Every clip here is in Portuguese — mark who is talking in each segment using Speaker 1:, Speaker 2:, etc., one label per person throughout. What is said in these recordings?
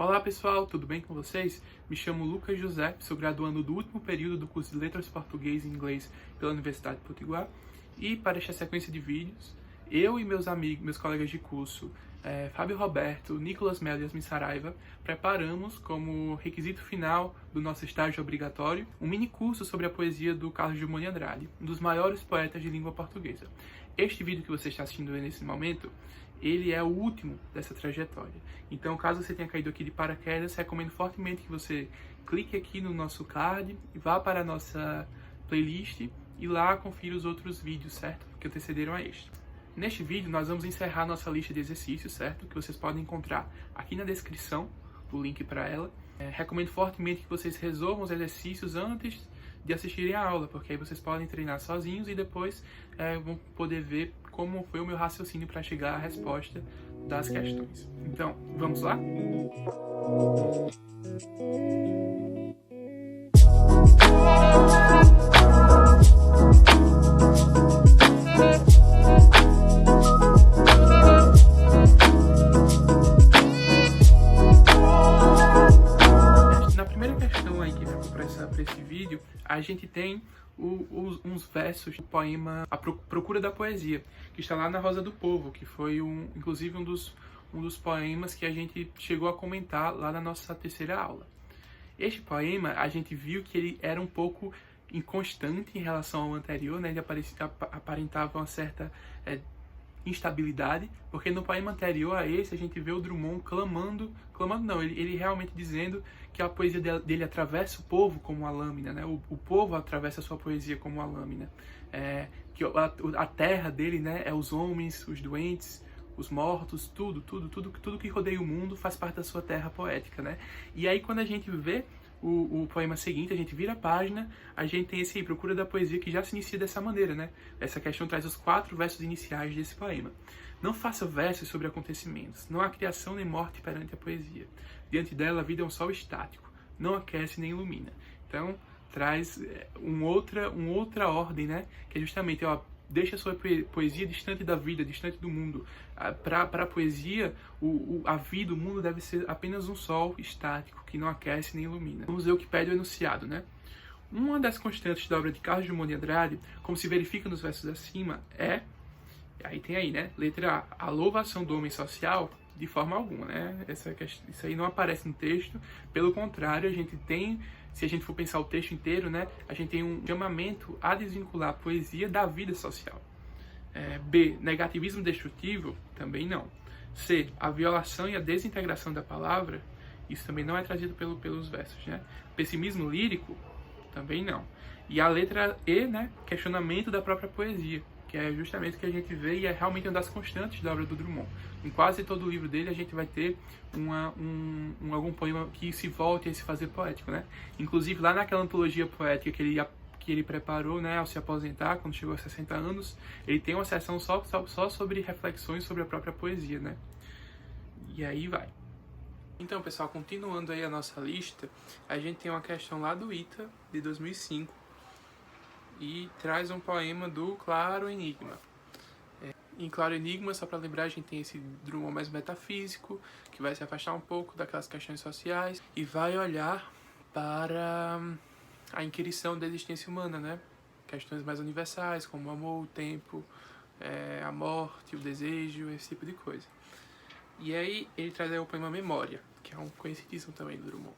Speaker 1: Olá pessoal, tudo bem com vocês? Me chamo Lucas José, sou graduando do último período do curso de Letras Português e Inglês pela Universidade de Potiguar. E para esta sequência de vídeos, eu e meus amigos, meus colegas de curso, Fábio Roberto, Nicolas Melo e Yasmin Saraiva, preparamos como requisito final do nosso estágio obrigatório um mini curso sobre a poesia do Carlos Drummond de Andrade, um dos maiores poetas de língua portuguesa. Este vídeo que você está assistindo nesse momento, ele é o último dessa trajetória. Então, caso você tenha caído aqui de paraquedas, recomendo fortemente que você clique aqui no nosso card e vá para a nossa playlist e lá confira os outros vídeos, certo? Que antecederam a este. Neste vídeo, nós vamos encerrar nossa lista de exercícios, certo? Que vocês podem encontrar aqui na descrição, o link para ela. Recomendo fortemente que vocês resolvam os exercícios antes de assistirem a aula, porque aí vocês podem treinar sozinhos e depois vão poder ver como foi o meu raciocínio para chegar à resposta das questões. Então, vamos lá? Na primeira questão aí que ficou para esse vídeo, a gente tem uns versos do poema A Procura da Poesia, que está lá na Rosa do Povo, que foi inclusive um dos poemas que a gente chegou a comentar lá na nossa terceira aula. Este poema, a gente viu que ele era um pouco inconstante em relação ao anterior, né? Ele aparentava uma certa instabilidade, porque no poema anterior a esse a gente vê o Drummond ele realmente dizendo que a poesia dele atravessa o povo como uma lâmina, né? O povo atravessa a sua poesia como uma lâmina, que a terra dele, né, é os homens, os doentes, os mortos, tudo que rodeia o mundo faz parte da sua terra poética, né? E aí quando a gente vê o poema seguinte, a gente vira a página, a gente tem esse Procura da Poesia que já se inicia dessa maneira, né? Essa questão traz os 4 versos iniciais desse poema. Não faça versos sobre acontecimentos, não há criação nem morte perante a poesia. Diante dela a vida é um sol estático, não aquece nem ilumina. Então, traz uma outra ordem, né? Que é justamente, deixa a sua poesia distante da vida, distante do mundo. Para a poesia, a vida, o mundo deve ser apenas um sol estático, que não aquece nem ilumina. Vamos ver o que pede o enunciado, né? Uma das constantes da obra de Carlos Drummond de Andrade, como se verifica nos versos acima, aí tem aí, né? Letra A, a louvação do homem social, de forma alguma, né? Isso aí não aparece no texto, pelo contrário, a gente tem, se a gente for pensar o texto inteiro, né, a gente tem um chamamento a desvincular a poesia da vida social. B, negativismo destrutivo, também não. C, a violação e a desintegração da palavra, isso também não é trazido pelos versos, né? Pessimismo lírico, também não. E a letra E, né, questionamento da própria poesia, que é justamente o que a gente vê e é realmente uma das constantes da obra do Drummond. Em quase todo o livro dele a gente vai ter algum poema que se volte a se fazer poético, né? Inclusive lá naquela antologia poética que ele preparou, né, ao se aposentar, quando chegou a 60 anos, ele tem uma seção só sobre reflexões sobre a própria poesia, né? E aí vai. Então, pessoal, continuando aí a nossa lista, a gente tem uma questão lá do ITA, de 2005, e traz um poema do Claro Enigma. Em Claro Enigma, só para lembrar, a gente tem esse Drummond mais metafísico, que vai se afastar um pouco daquelas questões sociais e vai olhar para a inquirição da existência humana, né? Questões mais universais, como o amor, o tempo, a morte, o desejo, esse tipo de coisa. E aí ele traz aí o poema Memória, que é um conhecidíssimo também do Drummond.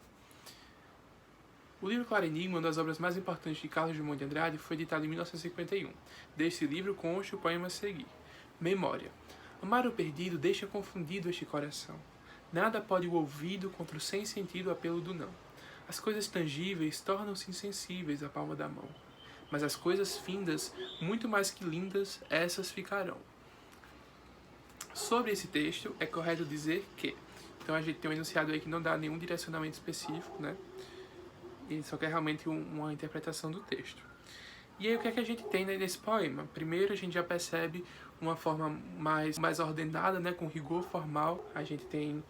Speaker 1: O livro Claro Enigma, uma das obras mais importantes de Carlos Drummond de Andrade, foi editado em 1951. Deste livro consta o poema a seguir. Memória. Amar o perdido deixa confundido este coração. Nada pode o ouvido contra o sem sentido apelo do não. As coisas tangíveis tornam-se insensíveis à palma da mão. Mas as coisas findas, muito mais que lindas, essas ficarão. Sobre esse texto, é correto dizer que... Então a gente tem um enunciado aí que não dá nenhum direcionamento específico, né? Ele só quer realmente uma interpretação do texto. E aí o que é que a gente tem nesse poema? Primeiro a gente já percebe uma forma mais ordenada, né, com rigor formal. A gente tem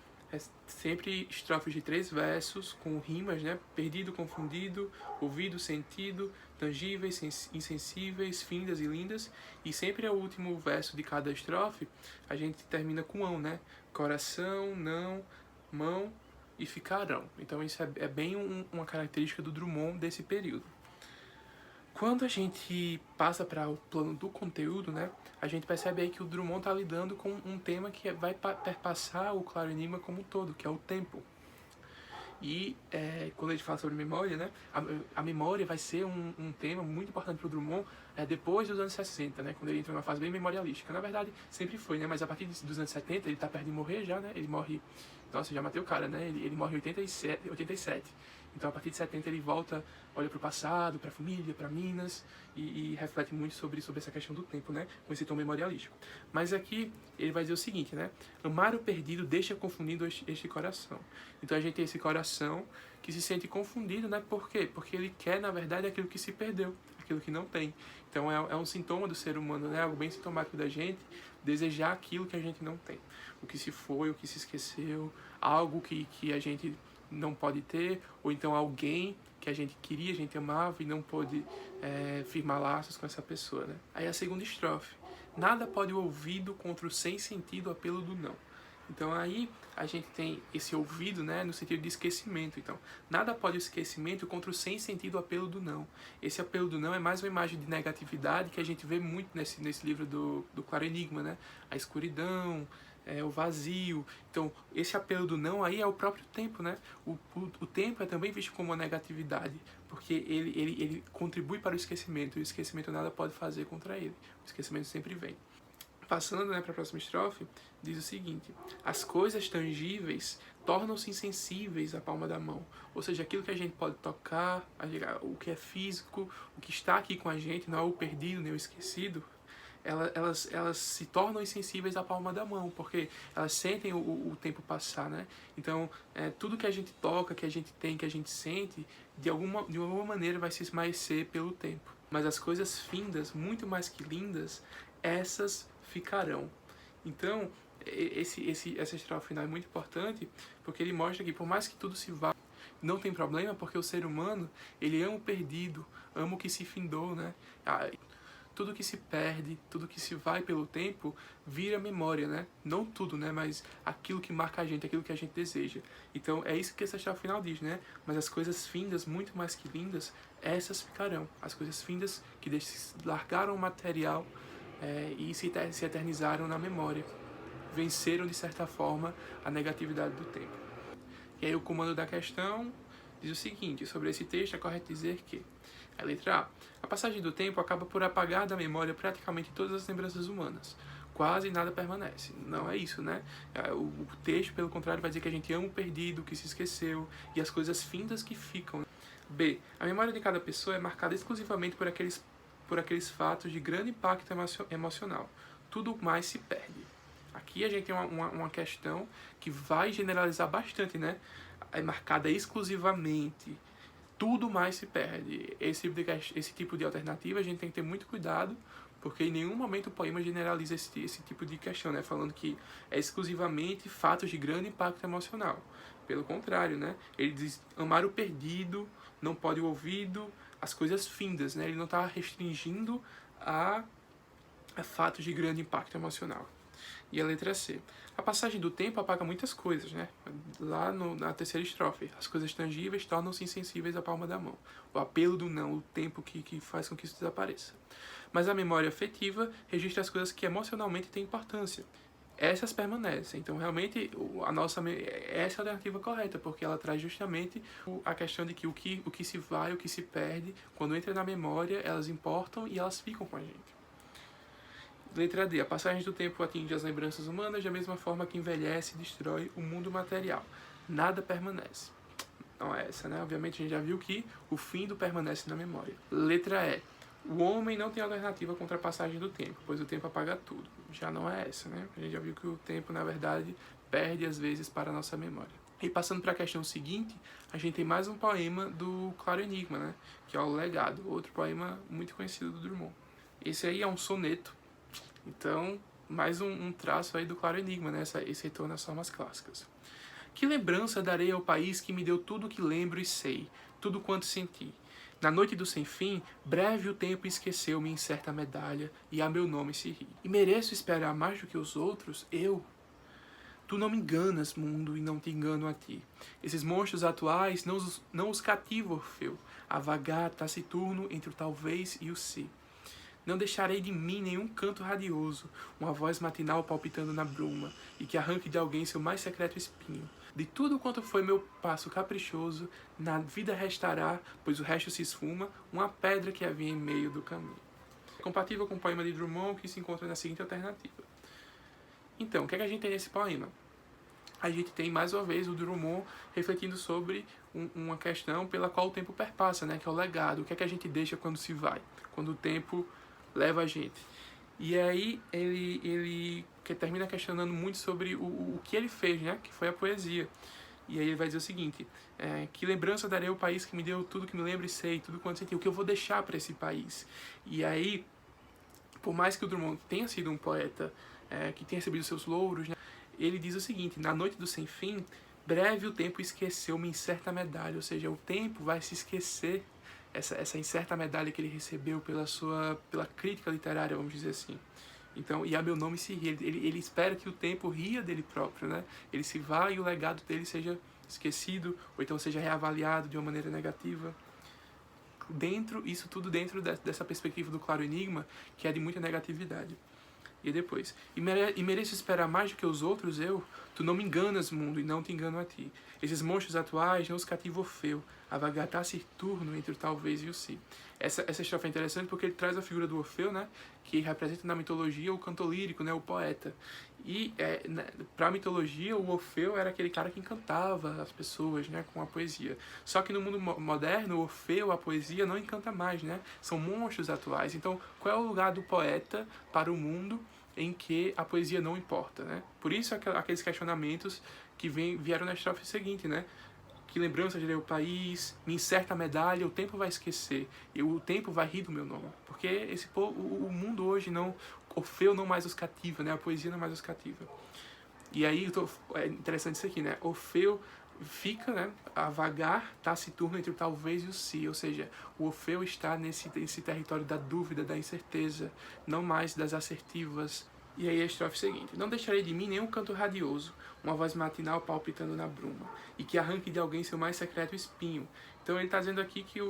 Speaker 1: sempre estrofes de 3 versos, com rimas, né? Perdido, confundido, ouvido, sentido, tangíveis, insensíveis, findas e lindas. E sempre o último verso de cada estrofe, a gente termina com ão, né? Coração, não, mão, e ficarão. Então isso é bem uma característica do Drummond desse período. Quando a gente passa para o plano do conteúdo, né, a gente percebe aí que o Drummond está lidando com um tema que vai perpassar o Claro Enigma como um todo, que é o tempo. E quando a gente fala sobre memória, né, a memória vai ser um tema muito importante para o Drummond depois dos anos 60, né, quando ele entra numa fase bem memorialística. Na verdade, sempre foi, né, mas a partir dos anos 70, ele está perto de morrer já, né, ele morre... Nossa, já matei o cara, né, ele morre em 87. Então, a partir de 70, ele volta, olha para o passado, para a família, para Minas, e reflete muito sobre essa questão do tempo, né? Com esse tom memorialístico. Mas aqui, ele vai dizer o seguinte, né? Amar o perdido deixa confundido este coração. Então, a gente tem esse coração que se sente confundido, né? Por quê? Porque ele quer, na verdade, aquilo que se perdeu, aquilo que não tem. Então, é um sintoma do ser humano, né? Algo bem sintomático da gente, desejar aquilo que a gente não tem. O que se foi, o que se esqueceu, algo que a gente não pode ter, ou então alguém que a gente queria, a gente amava e não pôde firmar laços com essa pessoa, né? Aí a segunda estrofe. Nada pode o ouvido contra o sem sentido apelo do não. Então aí a gente tem esse ouvido, né, no sentido de esquecimento. Então, nada pode o esquecimento contra o sem sentido apelo do não. Esse apelo do não é mais uma imagem de negatividade que a gente vê muito nesse livro do Claro Enigma, né? A escuridão, o vazio. Então, esse apelo do não aí é o próprio tempo, né? O tempo é também visto como uma negatividade, porque ele contribui para o esquecimento, e o esquecimento nada pode fazer contra ele. O esquecimento sempre vem. Passando, né, para a próxima estrofe, diz o seguinte: as coisas tangíveis tornam-se insensíveis à palma da mão. Ou seja, aquilo que a gente pode tocar, o que é físico, o que está aqui com a gente, não é o perdido nem o esquecido, elas se tornam insensíveis à palma da mão, porque elas sentem o tempo passar, né? Então, tudo que a gente toca, que a gente tem, que a gente sente, de alguma maneira vai se esmaecer pelo tempo. Mas as coisas findas, muito mais que lindas, essas ficarão. Então, essa estrofe final é muito importante, porque ele mostra que por mais que tudo se vá, não tem problema, porque o ser humano, ele ama o perdido, ama o que se findou, né? Tudo que se perde, tudo que se vai pelo tempo, vira memória, né? Não tudo, né? Mas aquilo que marca a gente, aquilo que a gente deseja. Então, é isso que essa estrofe final diz, né? Mas as coisas findas, muito mais que lindas, essas ficarão. As coisas findas que largaram o material e se eternizaram na memória. Venceram, de certa forma, a negatividade do tempo. E aí o comando da questão diz o seguinte: sobre esse texto é correto dizer que a letra A passagem do tempo acaba por apagar da memória praticamente todas as lembranças humanas. Quase nada permanece. Não é isso, né? O texto, pelo contrário, vai dizer que a gente ama o perdido, o que se esqueceu e as coisas findas que ficam. B. A memória de cada pessoa é marcada exclusivamente por aqueles fatos de grande impacto emocional. Tudo mais se perde. Aqui a gente tem uma questão que vai generalizar bastante, É marcada exclusivamente. Tudo mais se perde. Esse tipo de alternativa a gente tem que ter muito cuidado, porque em nenhum momento o poema generaliza esse tipo de questão, né? Falando que é exclusivamente fatos de grande impacto emocional. Pelo contrário, né? Ele diz amar o perdido, não pode o ouvido, as coisas findas, né? Ele não está restringindo a fatos de grande impacto emocional. E a letra C. A passagem do tempo apaga muitas coisas, né? Lá na terceira estrofe. As coisas tangíveis tornam-se insensíveis à palma da mão. O apelo do não, o tempo que faz com que isso desapareça. Mas a memória afetiva registra as coisas que emocionalmente têm importância. Essas permanecem. Então, realmente, essa é a alternativa correta, porque ela traz justamente a questão de que o que se vai, o que se perde, quando entra na memória, elas importam e elas ficam com a gente. Letra D. A passagem do tempo atinge as lembranças humanas da mesma forma que envelhece e destrói o mundo material. Nada permanece. Não é essa, né? Obviamente a gente já viu que o fim do permanece na memória. Letra E. O homem não tem alternativa contra a passagem do tempo, pois o tempo apaga tudo. Já não é essa, né? A gente já viu que o tempo, na verdade, perde às vezes para a nossa memória. E passando para a questão seguinte, a gente tem mais um poema do Claro Enigma, né? Que é o Legado, outro poema muito conhecido do Drummond. Esse aí é um soneto. Então, mais um traço aí do Claro Enigma, né? Esse retorno às formas clássicas. Que lembrança darei ao país que me deu tudo que lembro e sei, tudo quanto senti. Na noite do sem fim, breve o tempo esqueceu-me em certa medalha e a meu nome se ri. E mereço esperar mais do que os outros, eu? Tu não me enganas, mundo, e não te engano a ti. Esses monstros atuais não os cativa, Orfeu, a vagar taciturno entre o talvez e o se. Não deixarei de mim nenhum canto radioso, uma voz matinal palpitando na bruma, e que arranque de alguém seu mais secreto espinho. De tudo quanto foi meu passo caprichoso, na vida restará, pois o resto se esfuma, uma pedra que havia em meio do caminho. É compatível com o poema de Drummond, que se encontra na seguinte alternativa. Então, o que é que a gente tem nesse poema? A gente tem, mais uma vez, o Drummond refletindo sobre uma questão pela qual o tempo perpassa, né? Que é o legado. O que é que a gente deixa quando se vai? Quando o tempo leva a gente. E aí ele que termina questionando muito sobre o que ele fez, né? Que foi a poesia. E aí ele vai dizer o seguinte: que lembrança darei ao país que me deu tudo que me lembro e sei, tudo quanto senti, o que eu vou deixar para esse país. E aí, por mais que o Drummond tenha sido um poeta que tenha recebido seus louros, né, ele diz o seguinte: na noite do sem fim, breve o tempo esqueceu uma incerta medalha, ou seja, o tempo vai se esquecer essa incerta medalha que ele recebeu pela crítica literária, vamos dizer assim. Então, e a meu nome se ri, ele espera que o tempo ria dele próprio, né? Ele se vá e o legado dele seja esquecido, ou então seja reavaliado de uma maneira negativa. Isso tudo dentro dessa perspectiva do claro enigma, que é de muita negatividade. E depois, e mereço esperar mais do que os outros, tu não me enganas, mundo, e não te engano a ti. Esses monstros atuais não os cativo Orfeu, a vagar taciturno entre o talvez e o si. Essa estrofe é interessante porque ele traz a figura do Orfeu, né, que representa na mitologia o cantor lírico, né, o poeta. E para a mitologia, o Orfeu era aquele cara que encantava as pessoas, né, com a poesia. Só que no mundo moderno, o Orfeu, a poesia, não encanta mais, né? São monstros atuais. Então, qual é o lugar do poeta para o mundo em que a poesia não importa, né? Por isso aqueles questionamentos que vieram na estrofe seguinte, né? Que lembrança de o país, me incerta medalha, o tempo vai esquecer, e o tempo vai rir do meu nome. Porque o mundo hoje não, Orfeu não mais os cativa, né? A poesia não mais os cativa. E aí é interessante isso aqui, né? Orfeu fica, né, a vagar taciturno entre o talvez e o si, ou seja, o Orfeu está nesse território da dúvida, da incerteza, não mais das assertivas. E aí a estrofe seguinte: não deixarei de mim nenhum canto radioso, uma voz matinal palpitando na bruma, e que arranque de alguém seu mais secreto espinho. Então ele está dizendo aqui que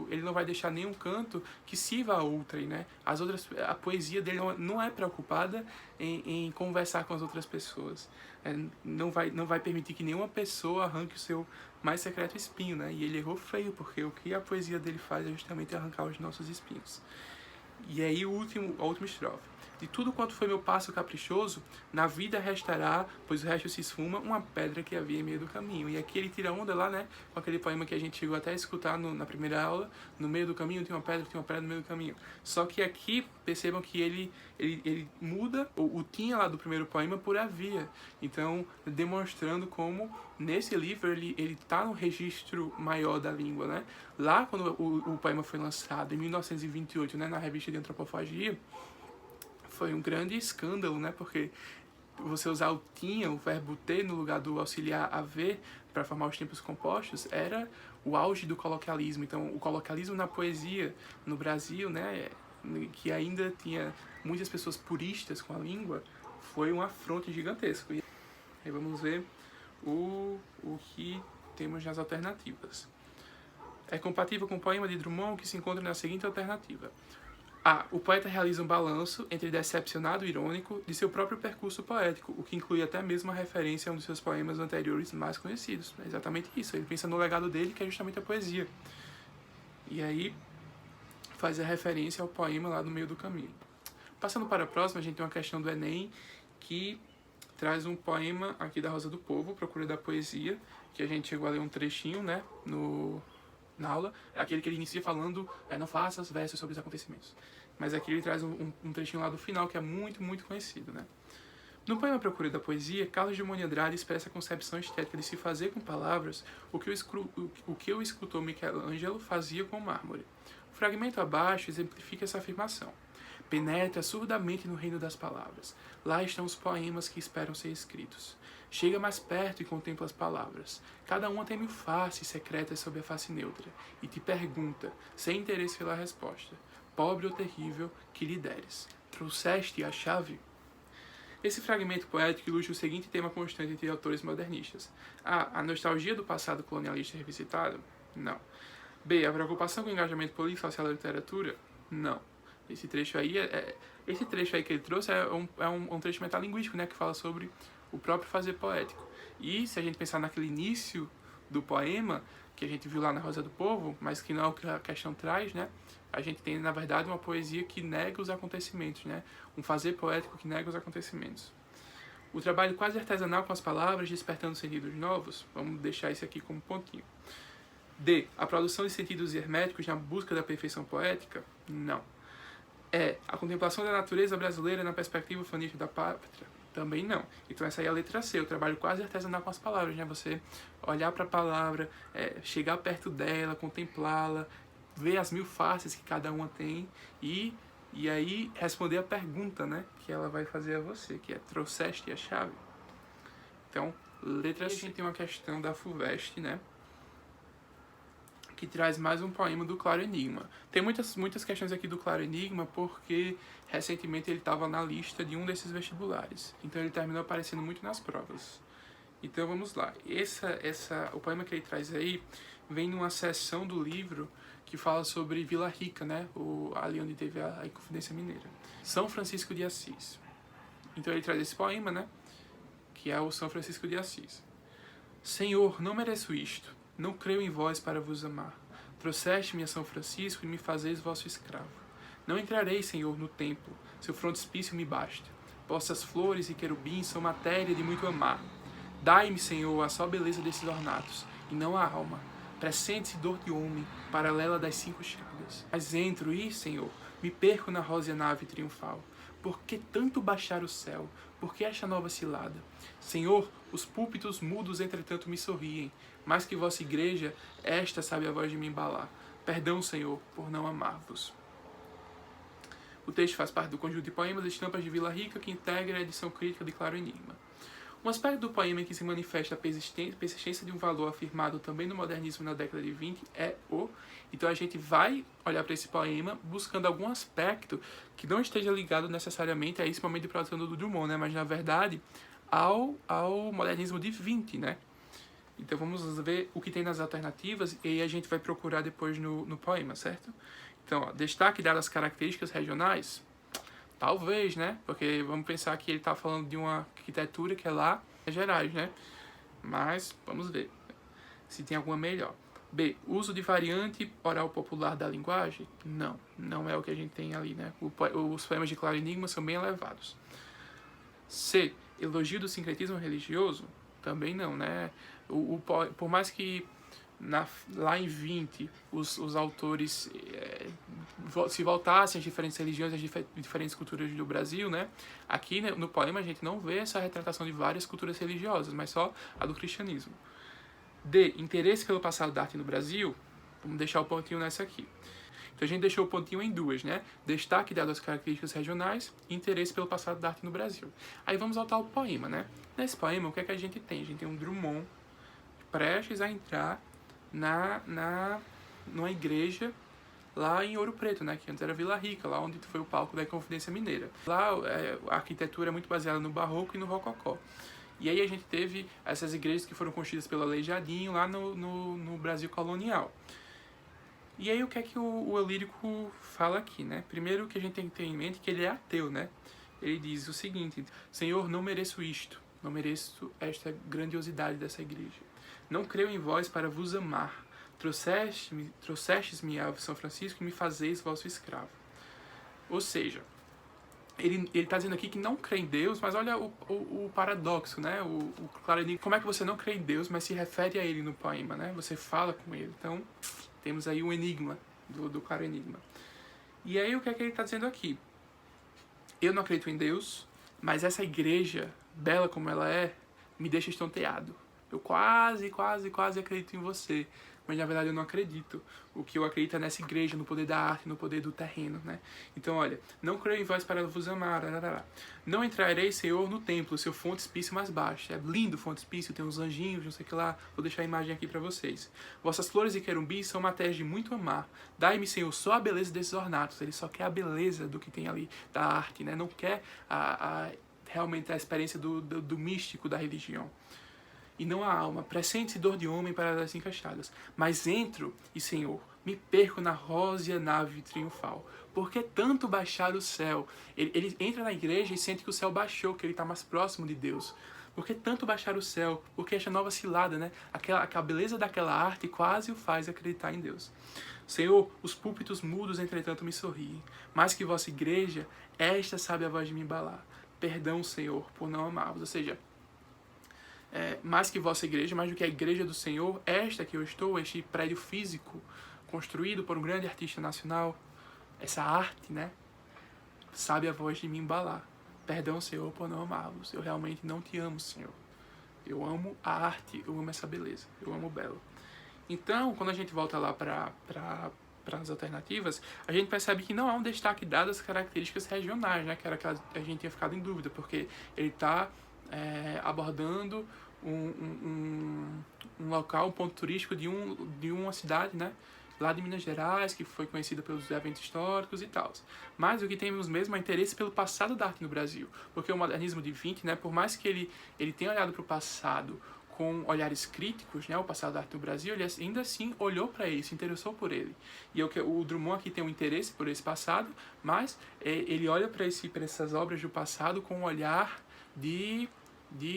Speaker 1: ele não vai deixar nenhum canto que sirva a outrem, né? A poesia dele não é preocupada em conversar com as outras pessoas. Não vai permitir que nenhuma pessoa arranque o seu mais secreto espinho, né? E ele errou feio, porque o que a poesia dele faz é justamente arrancar os nossos espinhos. E aí a última estrofe: de tudo quanto foi meu passo caprichoso, na vida restará, pois o resto se esfuma, uma pedra que havia em meio do caminho. E aqui ele tira onda lá, né, com aquele poema que a gente chegou até a escutar na primeira aula: no meio do caminho tem uma pedra no meio do caminho. Só que aqui, percebam que ele muda o tinha lá do primeiro poema por havia. Então, demonstrando como nesse livro ele tá no registro maior da língua, né? Lá, quando o poema foi lançado, em 1928, né, na revista de Antropofagia, foi um grande escândalo, né? Porque você usar o tinha, o verbo ter, no lugar do auxiliar haver, para formar os tempos compostos, era o auge do coloquialismo. Então, o coloquialismo na poesia no Brasil, né, que ainda tinha muitas pessoas puristas com a língua, foi um afronto gigantesco. E aí vamos ver o que temos nas alternativas. É compatível com o poema de Drummond, que se encontra na seguinte alternativa: o poeta realiza um balanço entre decepcionado e irônico de seu próprio percurso poético, o que inclui até mesmo a referência a um dos seus poemas anteriores mais conhecidos. É exatamente isso, ele pensa no legado dele, que é justamente a poesia. E aí faz a referência ao poema lá no meio do caminho. Passando para a próxima, a gente tem uma questão do Enem, que traz um poema aqui da Rosa do Povo, Procura da Poesia, que a gente chegou a ler um trechinho, né, na aula, é aquele que ele inicia falando, não faça versos sobre os acontecimentos. Mas aqui ele traz um trechinho lá do final, que é muito, muito conhecido, né? No poema Procura da Poesia, Carlos Drummond de Andrade expressa a concepção estética de se fazer com palavras o que o escultor Michelangelo fazia com mármore. O fragmento abaixo exemplifica essa afirmação. Penetra surdamente no reino das palavras. Lá estão os poemas que esperam ser escritos. Chega mais perto e contempla as palavras. Cada uma tem mil faces secretas sob a face neutra, e te pergunta, sem interesse pela resposta: pobre ou terrível que lhe deres, trouxeste a chave? Esse fragmento poético ilustra o seguinte tema constante entre autores modernistas. A. A nostalgia do passado colonialista revisitado? Não. B. A preocupação com o engajamento político e social da literatura? Não. Esse trecho aí que ele trouxe é um trecho metalinguístico, né, que fala sobre o próprio fazer poético. E se a gente pensar naquele início do poema, que a gente viu lá na Rosa do Povo, mas que não é o que a questão traz, né? A gente tem, na verdade, uma poesia que nega os acontecimentos, né? Um fazer poético que nega os acontecimentos. O trabalho quase artesanal com as palavras, despertando sentidos novos. Vamos deixar isso aqui como pontinho. D. A produção de sentidos herméticos na busca da perfeição poética? Não. E. A contemplação da natureza brasileira na perspectiva fanística da pátria? Também não. Então essa aí é a letra C, o trabalho quase artesanal com as palavras, né? Você olhar para a palavra, chegar perto dela, contemplá-la, ver as 1000 faces que cada uma tem e aí responder a pergunta, né? Que ela vai fazer a você, que é: trouxeste a chave? Então, letra C. A gente tem uma questão da FUVEST, né? Que traz mais um poema do Claro Enigma. Tem muitas questões aqui do Claro Enigma porque recentemente ele estava na lista de um desses vestibulares. Então ele terminou aparecendo muito nas provas. Então vamos lá. O poema que ele traz aí vem numa seção do livro que fala sobre Vila Rica, né? Ali onde teve a Inconfidência Mineira. São Francisco de Assis. Então ele traz esse poema, né? Que é o São Francisco de Assis. Senhor, não mereço isto. Não creio em vós para vos amar. Trouxeste-me a São Francisco e me fazeis vosso escravo. Não entrarei, Senhor, no templo, seu frontispício me basta. Vossas flores e querubins são matéria de muito amar. Dai-me, Senhor, a só beleza desses ornatos, e não a alma. Presente-se dor de homem, paralela das 5 chagas. Mas entro e, Senhor, me perco na rósea nave triunfal. Por que tanto baixar o céu? Por que esta nova cilada? Senhor, os púlpitos mudos entretanto me sorriem, mais que vossa igreja, esta sabe a voz de me embalar. Perdão, Senhor, por não amar-vos. O texto faz parte do conjunto de poemas Estampas de Vila Rica, que integra a edição crítica de Claro Enigma. Um aspecto do poema em que se manifesta a persistência de um valor afirmado também no modernismo na década de 20 é o... Então a gente vai olhar para esse poema buscando algum aspecto que não esteja ligado necessariamente a esse momento de produção do Drummond, né? Mas na verdade ao modernismo de 20, né? Então vamos ver o que tem nas alternativas e aí a gente vai procurar depois no poema, certo? Então, ó, destaque dadas as características regionais? Talvez, né? Porque vamos pensar que ele está falando de uma arquitetura que é lá em Gerais, né? Mas vamos ver se tem alguma melhor. B. Uso de variante oral popular da linguagem? Não, não é o que a gente tem ali, né? Os poemas de Claro Enigma são bem elevados. C. Elogio do sincretismo religioso? Também não, né? Por mais que lá em 20 os autores se voltassem às diferentes religiões, às diferentes culturas do Brasil, né? Aqui, né, no poema a gente não vê essa retratação de várias culturas religiosas, mas só a do cristianismo. D. Interesse pelo passado da arte no Brasil? Vamos deixar o pontinho nessa aqui. Então a gente deixou o pontinho em duas, né? Destaque dado às características regionais e interesse pelo passado da arte no Brasil. Aí vamos voltar ao poema, né? Nesse poema, o que é que a gente tem? A gente tem um Drummond prestes a entrar numa igreja lá em Ouro Preto, né? Que antes era Vila Rica, lá onde foi o palco da Inconfidência Mineira. Lá a arquitetura é muito baseada no barroco e no rococó. E aí a gente teve essas igrejas que foram construídas pelo Aleijadinho lá no Brasil colonial. E aí o que é que o lírico fala aqui, né? Primeiro que a gente tem que ter em mente que ele é ateu, né? Ele diz o seguinte: Senhor, não mereço isto, não mereço esta grandiosidade dessa igreja. Não creio em vós para vos amar. Trouxestes-me a São Francisco e me fazeis vosso escravo. Ou seja, ele está dizendo aqui que não crê em Deus, mas olha o paradoxo, né? O Claro Enigma. Como é que você não crê em Deus, mas se refere a ele no poema, né? Você fala com ele. Então, temos aí um enigma do Claro Enigma. E aí, o que é que ele está dizendo aqui? Eu não acredito em Deus, mas essa igreja, bela como ela é, me deixa estonteado. Eu quase acredito em você, mas na verdade eu não acredito. O que eu acredito é nessa igreja, no poder da arte, no poder do terreno, né? Então, olha, não creio em vós para vos amar, não entrarei, Senhor, no templo, seu frontispício mais baixo. É lindo o frontispício, tem uns anjinhos, não sei o que lá. Vou deixar a imagem aqui para vocês. Vossas flores e querumbis são matérias de muito amar. Dai-me, Senhor, só a beleza desses ornatos. Ele só quer a beleza do que tem ali, da arte, né? Não quer realmente a experiência do místico da religião. E não a alma, pressente dor de homem para as encaixadas. Mas entro, e Senhor, me perco na rósea nave triunfal. Por que tanto baixar o céu? Ele entra na igreja e sente que o céu baixou, que ele está mais próximo de Deus. Por que tanto baixar o céu? Porque esta nova cilada, né? A beleza daquela arte quase o faz acreditar em Deus. Senhor, os púlpitos mudos, entretanto, me sorriem. Mais que vossa igreja, esta sabe a voz de me embalar. Perdão, Senhor, por não amar-vos. Ou seja, mais que vossa igreja, mais do que a igreja do Senhor, esta que eu estou, este prédio físico, construído por um grande artista nacional, essa arte, né? Sabe a voz de me embalar. Perdão, Senhor, por não amá-los. Eu realmente não te amo, Senhor. Eu amo a arte, eu amo essa beleza, eu amo o belo. Então, quando a gente volta lá para as alternativas, a gente percebe que não há um destaque dado às características regionais, né? Que era que a gente tinha ficado em dúvida, porque ele está abordando um local, um ponto turístico de uma cidade, né? Lá de Minas Gerais, que foi conhecida pelos eventos históricos e tal. Mas o que temos mesmo é interesse pelo passado da arte no Brasil. Porque o modernismo de 20, né, por mais que ele tenha olhado para o passado com olhares críticos, né, o passado da arte no Brasil, ele ainda assim olhou para ele, se interessou por ele. E o Drummond aqui tem um interesse por esse passado, mas ele olha para essas obras do passado com um olhar de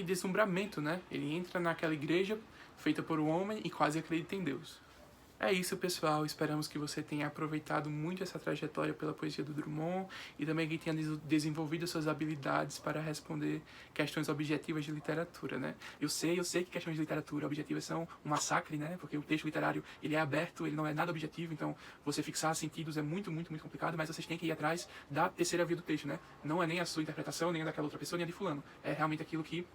Speaker 1: deslumbramento, né? Ele entra naquela igreja feita por um homem e quase acredita em Deus. É isso, pessoal. Esperamos que você tenha aproveitado muito essa trajetória pela poesia do Drummond e também que tenha desenvolvido suas habilidades para responder questões objetivas de literatura, né? Eu sei que questões de literatura objetivas são um massacre, né? Porque o texto literário, ele é aberto, ele não é nada objetivo, então você fixar sentidos é muito, muito, muito complicado, mas vocês têm que ir atrás da terceira via do texto, né? Não é nem a sua interpretação, nem a daquela outra pessoa, nem a de fulano. É realmente aquilo que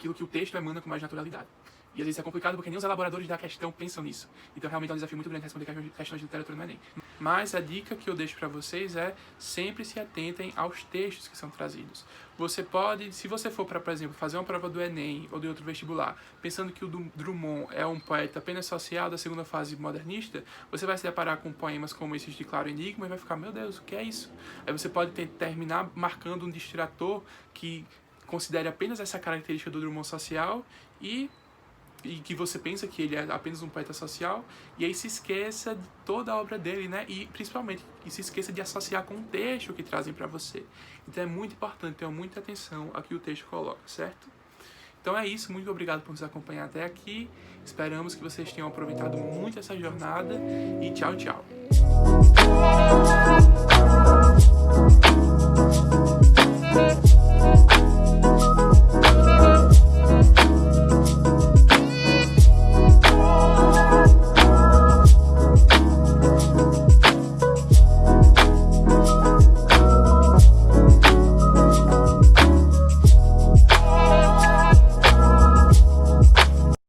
Speaker 1: o texto emana com mais naturalidade. E às vezes é complicado porque nem os elaboradores da questão pensam nisso. Então realmente é um desafio muito grande responder questões de literatura no Enem. Mas a dica que eu deixo para vocês é sempre se atentem aos textos que são trazidos. Você pode, se você for para, por exemplo, fazer uma prova do Enem ou de outro vestibular, pensando que o Drummond é um poeta apenas social da segunda fase modernista, você vai se deparar com poemas como esses de Claro Enigma e vai ficar, meu Deus, o que é isso? Aí você pode terminar marcando um distrator que considere apenas essa característica do Drummond social e que você pensa que ele é apenas um poeta social, e aí se esqueça de toda a obra dele, né? E principalmente, se esqueça de associar com o texto que trazem para você. Então é muito importante ter muita atenção ao que o texto coloca, certo? Então é isso, muito obrigado por nos acompanhar até aqui. Esperamos que vocês tenham aproveitado muito essa jornada e tchau, tchau!